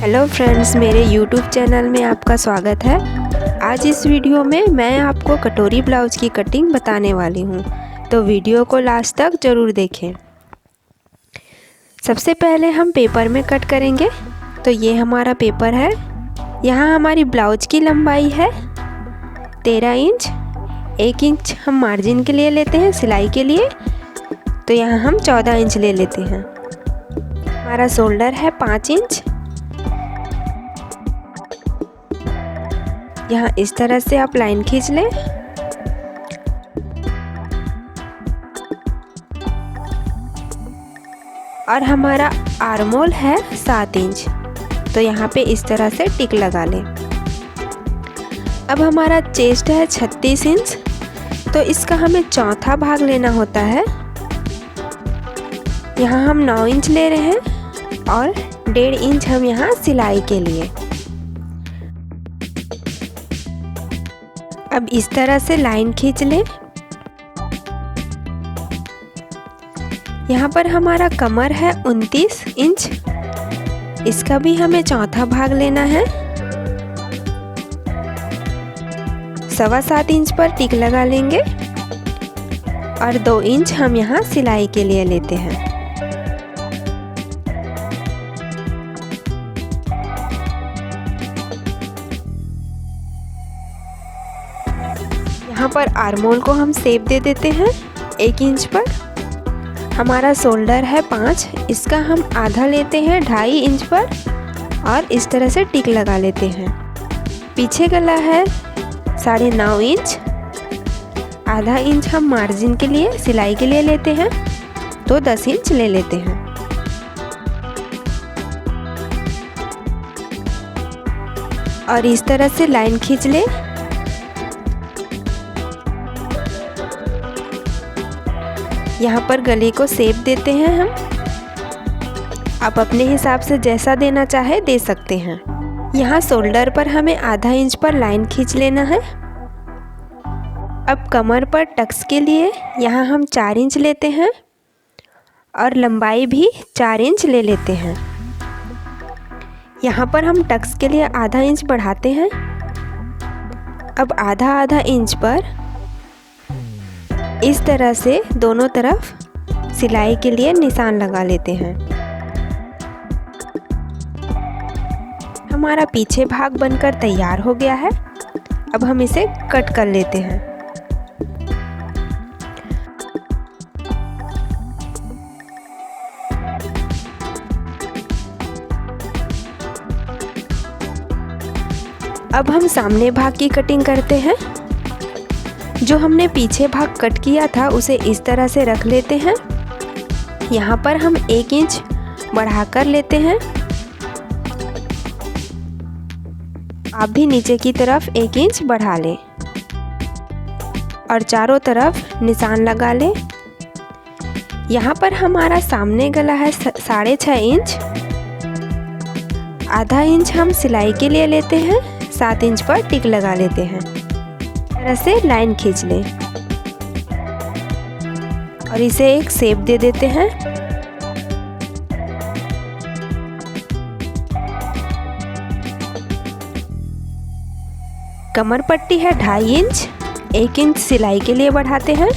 Hello friends, मेरे YouTube channel में आपका स्वागत है। आज इस वीडियो में मैं आपको कटोरी ब्लाउज की कटिंग बताने वाली हूँ, तो वीडियो को लास्ट तक ज़रूर देखें। सबसे पहले हम पेपर में कट करेंगे। तो ये हमारा पेपर है। यहाँ हमारी ब्लाउज की लंबाई है 13 इंच। 1 इंच हम मार्जिन के लिए लेते हैं सिलाई के लिए, तो यहाँ हम 14 इंच ले लेते हैं। हमारा शोल्डर है 5 इंच। यहाँ इस तरह से आप लाइन खींच लें। और हमारा आर्मोल है 7 इंच, तो यहाँ पे इस तरह से टिक लगा लें। अब हमारा चेस्ट है 36 इंच, तो इसका हमें चौथा भाग लेना होता है। यहाँ हम 9 इंच ले रहे हैं और 1.5 इंच हम यहाँ सिलाई के लिए। अब इस तरह से लाइन खींच लें। यहाँ पर हमारा कमर है 29 इंच, इसका भी हमें चौथा भाग लेना है। 7.25 इंच पर टिक लगा लेंगे और 2 इंच हम यहाँ सिलाई के लिए लेते हैं। यहाँ पर आर्मोल को हम शेप दे देते हैं 1 इंच पर। हमारा शोल्डर है 5, इसका हम आधा लेते हैं 2.5 इंच पर और इस तरह से टिक लगा लेते हैं। पीछे गला है 9.5 इंच। आधा इंच हम मार्जिन के लिए सिलाई के लिए लेते हैं, तो 10 इंच ले लेते हैं। और इस तरह से लाइन खींच ले। यहाँ पर गले को शेप देते हैं हम। आप अपने हिसाब से जैसा देना चाहे दे सकते हैं। यहाँ शोल्डर पर हमें आधा इंच पर लाइन खींच लेना है। अब कमर पर टक्स के लिए यहाँ हम 4 इंच लेते हैं और लंबाई भी 4 इंच ले लेते हैं। यहाँ पर हम टक्स के लिए आधा इंच बढ़ाते हैं। अब आधा इंच पर इस तरह से दोनों तरफ सिलाई के लिए निशान लगा लेते हैं। हमारा पीछे भाग बनकर तैयार हो गया है। अब हम इसे कट कर लेते हैं। अब हम सामने भाग की कटिंग करते हैं। जो हमने पीछे भाग कट किया था उसे इस तरह से रख लेते हैं। यहाँ पर हम 1 इंच बढ़ाकर लेते हैं। आप भी नीचे की तरफ 1 इंच बढ़ा लें और चारों तरफ निशान लगा लें। यहाँ पर हमारा सामने गला है 6.5 इंच। आधा इंच हम सिलाई के लिए लेते हैं, 7 इंच पर टिक लगा लेते हैं। तरह से लाइन खींच लें और इसे एक शेप दे देते हैं। कमर पट्टी है 2.5 इंच। 1 इंच सिलाई के लिए बढ़ाते हैं।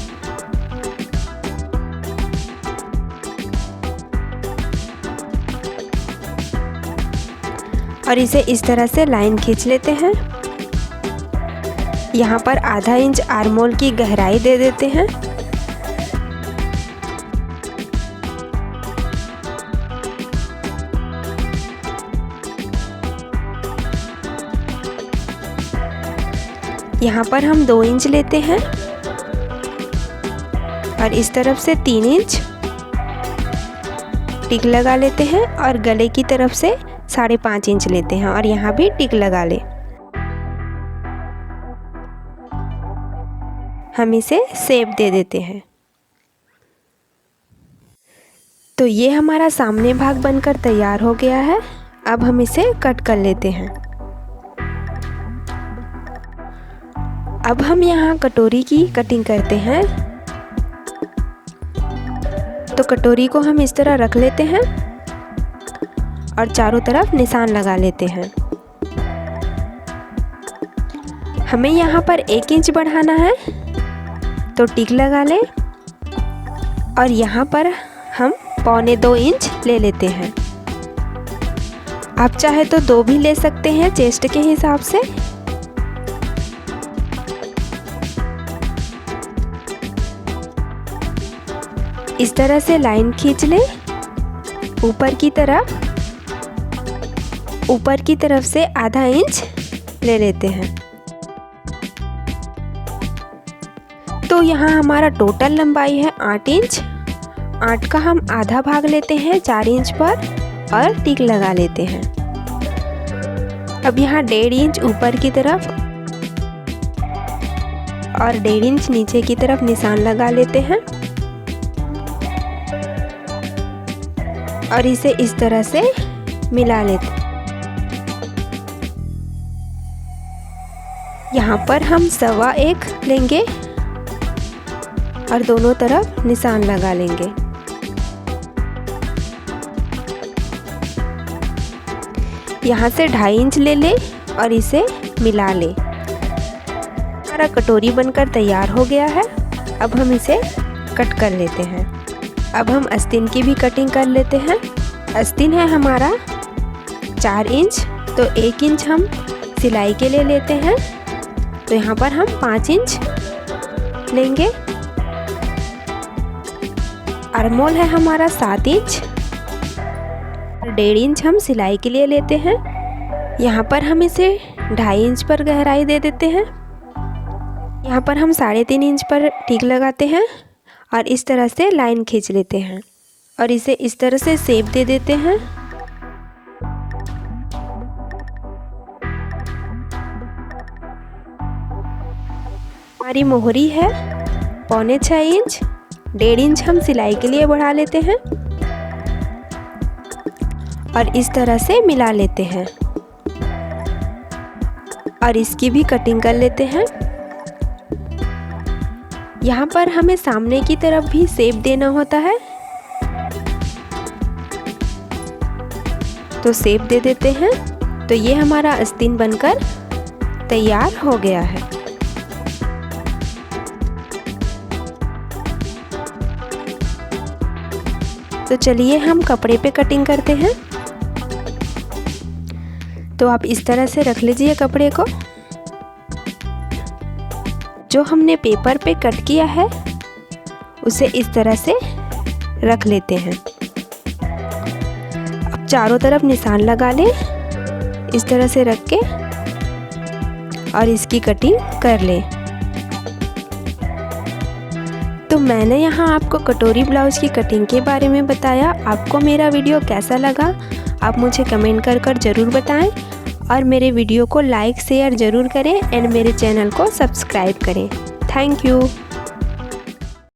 और इसे इस तरह से लाइन खींच लेते हैं। यहाँ पर आधा इंच आर्मोल की गहराई दे देते हैं। यहाँ पर हम 2 इंच लेते हैं और इस तरफ से 3 इंच टिक लगा लेते हैं और गले की तरफ से 5.5 इंच लेते हैं और यहाँ भी टिक लगा ले। हम इसे शेप दे देते हैं। तो ये हमारा सामने भाग बनकर तैयार हो गया है। अब हम इसे कट कर लेते हैं। अब हम यहाँ कटोरी की कटिंग करते हैं। तो कटोरी को हम इस तरह रख लेते हैं और चारों तरफ निशान लगा लेते हैं। हमें यहाँ पर 1 इंच बढ़ाना है तो टिक लगा लें और यहाँ पर हम 1.25 इंच ले लेते हैं। आप चाहे तो 2 भी ले सकते हैं चेस्ट के हिसाब से। इस तरह से लाइन खींच लें ऊपर की तरफ से आधा इंच ले लेते हैं। तो यहाँ हमारा टोटल लंबाई है 8 इंच। 8 का हम आधा भाग लेते हैं 4 इंच पर और टिक लगा लेते हैं। अब यहाँ 1.5 इंच ऊपर की तरफ और 1.5 इंच नीचे की तरफ निशान लगा लेते हैं और इसे इस तरह से मिला लेते हैं। यहाँ पर हम 1.25 लेंगे और दोनों तरफ निशान लगा लेंगे। यहाँ से 2.5 इंच ले लें और इसे मिला लें। हमारा कटोरी बनकर तैयार हो गया है। अब हम इसे कट कर लेते हैं। अब हम आस्तीन की भी कटिंग कर लेते हैं। आस्तीन है हमारा 4 इंच, तो 1 इंच हम सिलाई के लिए लेते हैं। तो यहाँ पर हम 5 इंच लेंगे। आर्महोल है हमारा 7 इंच, 1.5 इंच हम सिलाई के लिए लेते हैं। यहाँ पर हम इसे 2.5 इंच पर गहराई दे देते हैं। यहाँ पर हम 3.5 इंच पर टिक लगाते हैं और इस तरह से लाइन खींच लेते हैं और इसे इस तरह से शेप दे देते हैं। हमारी मोहरी है 5.25 इंच, 1.5 इंच हम सिलाई के लिए बढ़ा लेते हैं और इस तरह से मिला लेते हैं और इसकी भी कटिंग कर लेते हैं। यहाँ पर हमें सामने की तरफ भी शेप देना होता है, तो शेप दे देते हैं। तो ये हमारा आस्तीन बनकर तैयार हो गया है। तो चलिए हम कपड़े पे कटिंग करते हैं। तो आप इस तरह से रख लीजिए कपड़े को। जो हमने पेपर पे कट किया है उसे इस तरह से रख लेते हैं। अब चारों तरफ निशान लगा लें इस तरह से रख के और इसकी कटिंग कर लें। तो मैंने यहाँ आपको कटोरी ब्लाउज की कटिंग के बारे में बताया। आपको मेरा वीडियो कैसा लगा आप मुझे कमेंट कर ज़रूर बताएं और मेरे वीडियो को लाइक शेयर ज़रूर करें एंड मेरे चैनल को सब्सक्राइब करें। Thank you.